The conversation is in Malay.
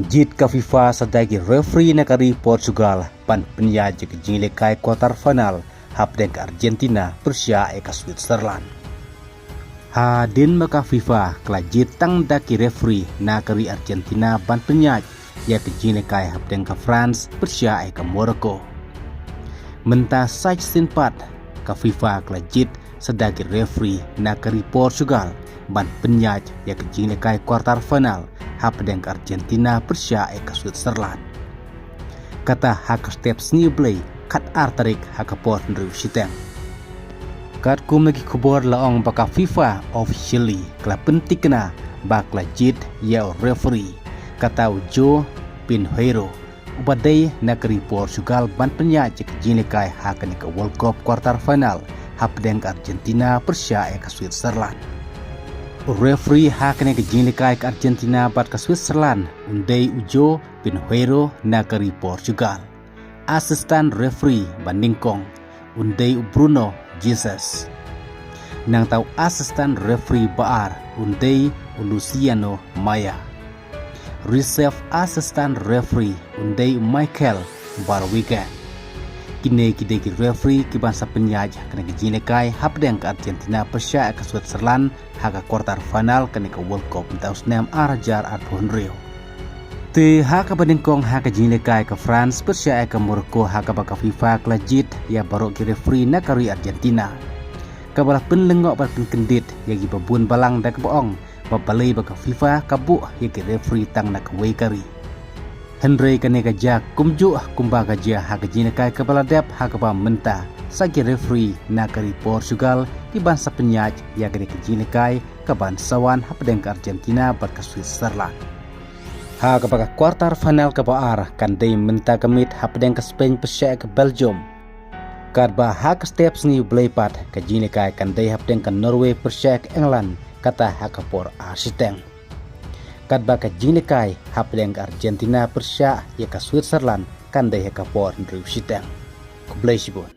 Jit ka FIFA sadagi referee negari Portugal pan penyaji ke jinglekai quarter final hapdeng ke Argentina Persia eka Switzerland. Hadin maka FIFA kala jitang daki referee negari Argentina ban penyaj ya ke jinglekai hapdeng ke France Persia eka Morocco. Mentah saj sinpat ka FIFA kala jit sadagi referee negari Portugal ban penyaj ya ke jinglekai quarter final hapdeng ke Argentina Persia eka Switzerland. Kata hak step sni blay kat artarik hak port nriu siteng. Kat kum lagi kubor laong baka FIFA officially kala pentikna bakla jit ya referee kata João Pinheiro ubadai negeri Portugal ban penyaj ke jinglekai hak ni ke World Cup quarter final hapdeng ke Argentina Persia eka Switzerland. Referee hakne ke jinglekai ke Argentina bat ke Switzerland undai João Pinheiro negeri Portugal. Asisten referee bandingkong undai Bruno Jesus. Nang tahu asisten referee baar undai Luciano Maya. Reserve asisten referee undai Michael Barwigan. Kini kideki referee ki bangsa penyaj kena jinglekai hapdeng ke Argentina Persia ke Switzerland haka quarter final kena ke World Cup tahun 6 arajar arpun Rio. Te haka bandingkong haka jinglekai ke France Persia ke Morocco haka baka FIFA kelajit ya baru ki referee negari Argentina. Kabalah penlengok bar kendit ya gi babun balang dak boong babalai baka FIFA kabuk ya ki referee tang nak waikari. Henry kene kaja kumju kumba kaja hak jinglekai ke baladep hak ba menta sagi referee negeri Portugal di bangsa penyaj ya kene jinglekai ke bangsawan hapdeng ke Argentina bar ke Switzerland. Hak ba quarter final ke baar kandai menta kemit hapdeng ke Spain Persia ke Belgium. Kad ba hak steps ni bleipat ke jinglekai kandai hapdeng ke Norway Persia ke England kata hak por arsiteng. Kad baka jinglekai hapdeng ke Argentina Persia ya ke Switzerland kandai haka por nriu siteng. Kublai sibon.